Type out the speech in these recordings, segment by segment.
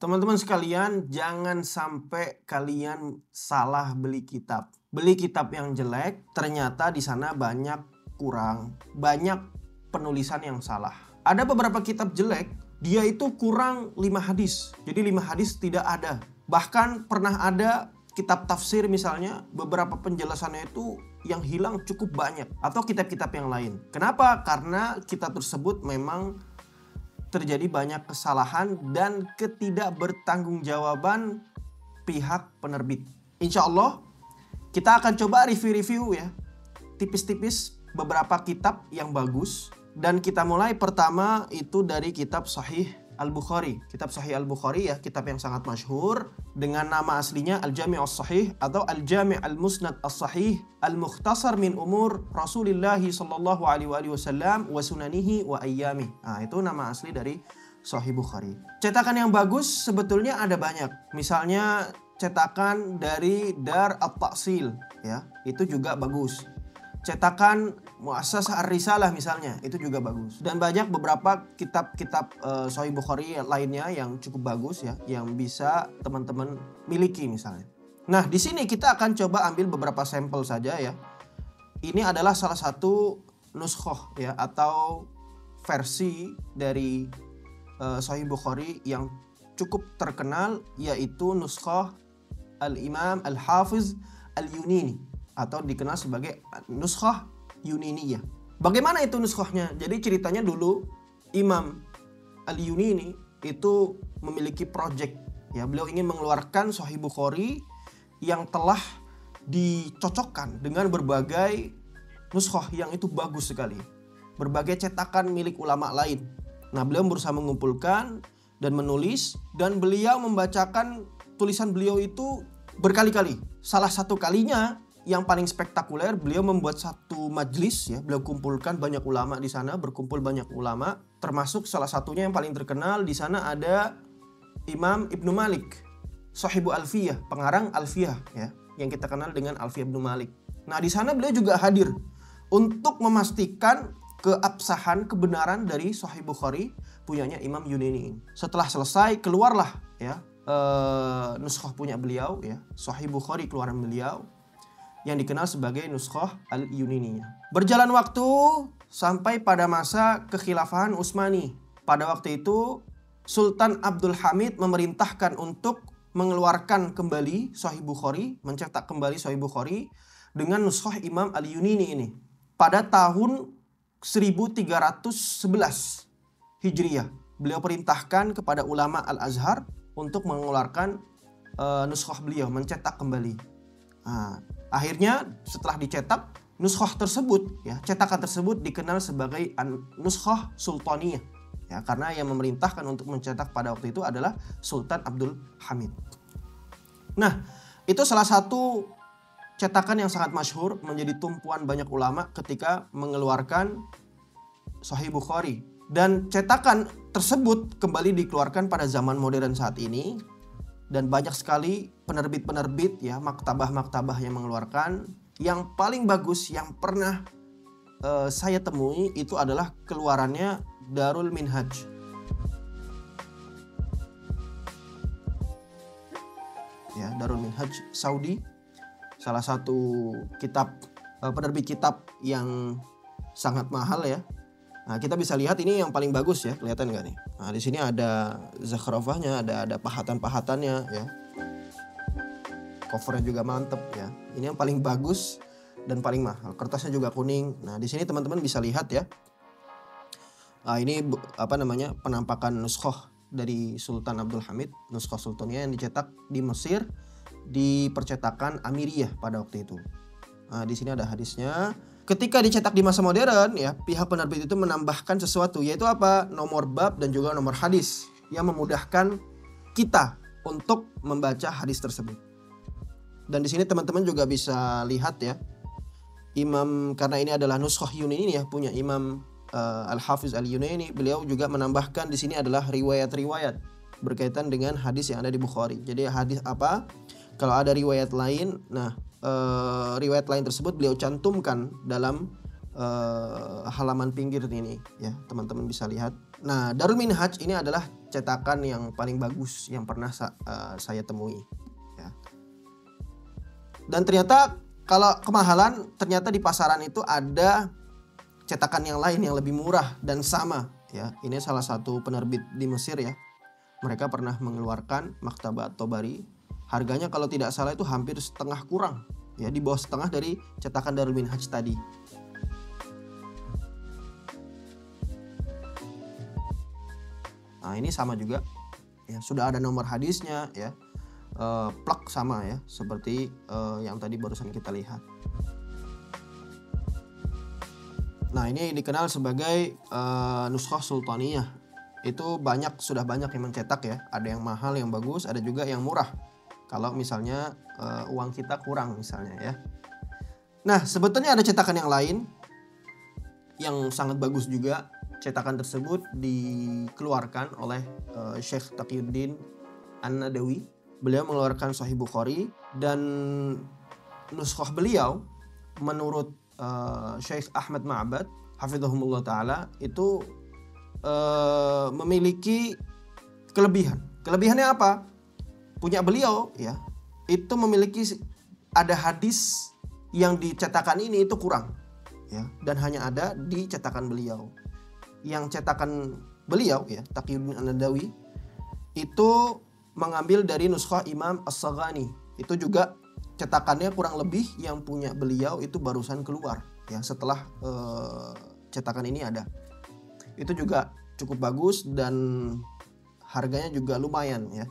Teman-teman sekalian, jangan sampai kalian salah beli kitab. Beli kitab yang jelek, ternyata di sana banyak kurang, banyak penulisan yang salah. Ada beberapa kitab jelek, dia itu kurang 5 hadis. Jadi 5 hadis tidak ada. Bahkan pernah ada kitab tafsir misalnya, beberapa penjelasannya itu yang hilang cukup banyak. Atau kitab-kitab yang lain. Kenapa? Karena kitab tersebut memang terjadi banyak kesalahan dan ketidakbertanggungjawaban pihak penerbit. Insya Allah kita akan coba review ya, tipis-tipis beberapa kitab yang bagus. Dan kita mulai pertama itu dari kitab Sahih Al-Bukhari. Kitab Sahih Al-Bukhari ya, kitab yang sangat masyhur dengan nama aslinya Al-Jami' As-Sahih atau Al-Jami' Al-Musnad As-Sahih Al-Mukhtasar min Umur Rasulillah sallallahu alaihi wasallam wa sunanihi wa ayyamih. Nah, itu nama asli dari Sahih Bukhari. Cetakan yang bagus sebetulnya ada banyak. Misalnya cetakan dari Dar At-Ta'sil ya, itu juga bagus. Cetakan Muassasah Ar-Risalah misalnya, itu juga bagus. Dan banyak beberapa kitab-kitab Sahih Bukhari lainnya yang cukup bagus ya, yang bisa teman-teman miliki misalnya. Nah, di sini kita akan coba ambil beberapa sampel saja ya. Ini adalah salah satu nuskhoh ya, atau versi dari Sahih Bukhari yang cukup terkenal, yaitu nuskhoh Al-Imam Al-Hafiz Al-Yunini atau dikenal sebagai Nuskhah Yuniniyah. Bagaimana itu nuskhohnya? Jadi ceritanya dulu Imam Al-Yunini itu memiliki project ya, beliau ingin mengeluarkan Sahih Bukhari yang telah dicocokkan dengan berbagai nuskhoh yang itu bagus sekali, berbagai cetakan milik ulama lain. Nah, beliau berusaha mengumpulkan dan menulis, dan beliau membacakan tulisan beliau itu berkali-kali. Salah satu kalinya yang paling spektakuler, beliau membuat satu majlis ya, beliau kumpulkan banyak ulama di sana, berkumpul banyak ulama, termasuk salah satunya yang paling terkenal di sana ada Imam Ibnu Malik, Sahibu Alfiyah, pengarang Alfiyah ya, yang kita kenal dengan Alfiyah Ibnu Malik. Nah, di sana beliau juga hadir untuk memastikan keabsahan, kebenaran dari Sahih Bukhari punyanya Imam Yunini. Setelah selesai, keluarlah ya nuskhoh punya beliau ya, Sahih Bukhari keluaran beliau, yang dikenal sebagai Nuskhah Al-Yuniniyah. Berjalan waktu sampai pada masa kekhilafahan Utsmani. Pada waktu itu Sultan Abdul Hamid memerintahkan untuk mengeluarkan kembali Sahih Bukhari, mencetak kembali Sahih Bukhari dengan Nuskhah Imam Al-Yunini ini pada tahun 1311 Hijriah. Beliau perintahkan kepada ulama Al-Azhar untuk mengeluarkan nuskhah beliau, mencetak kembali. Nah, akhirnya setelah dicetak, nuskhah tersebut ya, cetakan tersebut dikenal sebagai Nuskhah Sultaniyah ya, karena yang memerintahkan untuk mencetak pada waktu itu adalah Sultan Abdul Hamid. Nah, itu salah satu cetakan yang sangat masyhur, menjadi tumpuan banyak ulama ketika mengeluarkan Sahih Bukhari. Dan cetakan tersebut kembali dikeluarkan pada zaman modern saat ini. Dan banyak sekali penerbit-penerbit ya, maktabah-maktabah yang mengeluarkan. Yang paling bagus yang pernah saya temui itu adalah keluarannya Darul Minhaj. Ya, Darul Minhaj Saudi. Salah satu kitab penerbit kitab yang sangat mahal ya. Nah, kita bisa lihat ini yang paling bagus ya, kelihatan nggak nih? Nah, di sini ada zakhrafahnya, ada pahatan-pahatannya ya. Covernya juga mantep ya. Ini yang paling bagus dan paling mahal. Kertasnya juga kuning. Nah, di sini teman-teman bisa lihat ya. Nah, ini penampakan nuskhah dari Sultan Abdul Hamid, nuskhah sultannya yang dicetak di Mesir di percetakan Amiriyah pada waktu itu. Nah, di sini ada hadisnya. Ketika dicetak di masa modern ya, pihak penerbit itu menambahkan sesuatu, yaitu apa? Nomor bab dan juga nomor hadis yang memudahkan kita untuk membaca hadis tersebut. Dan di sini teman-teman juga bisa lihat ya, karena ini adalah Nuskhah Yunini ya, punya Imam Al-Hafiz Al-Yunini, beliau juga menambahkan di sini adalah riwayat-riwayat berkaitan dengan hadis yang ada di Bukhari. Jadi hadis apa? Kalau ada riwayat lain, riwayat lain tersebut beliau cantumkan dalam halaman pinggir ini ya, teman-teman bisa lihat. Nah, Darul Minhaj ini adalah cetakan yang paling bagus yang pernah saya temui ya. Dan ternyata kalau kemahalan, ternyata di pasaran itu ada cetakan yang lain yang lebih murah dan sama ya. Ini salah satu penerbit di Mesir ya. Mereka pernah mengeluarkan Maktabat Tobari. Harganya kalau tidak salah itu hampir setengah kurang ya, di bawah setengah dari cetakan Darul Minhaj tadi. Nah, ini sama juga ya, sudah ada nomor hadisnya ya, plak sama ya, seperti yang tadi barusan kita lihat. Nah, ini dikenal sebagai Nuskhah Sultaniyah. Itu sudah banyak yang mencetak ya, ada yang mahal yang bagus, ada juga yang murah kalau misalnya uang kita kurang misalnya ya. Nah, sebetulnya ada cetakan yang lain yang sangat bagus juga. Cetakan tersebut dikeluarkan oleh Syekh Taqiyuddin An-Nadawi. Beliau mengeluarkan Sahih Bukhari, dan nuskhah beliau menurut Syekh Ahmad Ma'bad hafizahumullah ta'ala itu memiliki kelebihan. Kelebihannya apa? Punya beliau ya, itu memiliki ada hadis yang di cetakan ini itu kurang ya, dan hanya ada di cetakan beliau. Yang cetakan beliau ya, Taqiyuddin An-Nadawi, itu mengambil dari nuskhah Imam As-Saghani. Itu juga cetakannya kurang lebih yang punya beliau itu barusan keluar ya, setelah cetakan ini ada. Itu juga cukup bagus dan harganya juga lumayan ya.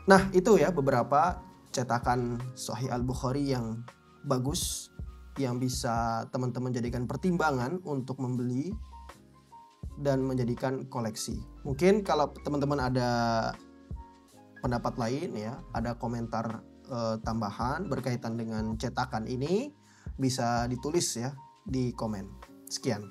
Nah, itu ya beberapa cetakan Sahih Al-Bukhari yang bagus, yang bisa teman-teman jadikan pertimbangan untuk membeli dan menjadikan koleksi. Mungkin kalau teman-teman ada pendapat lain ya, ada komentar tambahan berkaitan dengan cetakan ini, bisa ditulis ya di komen. Sekian.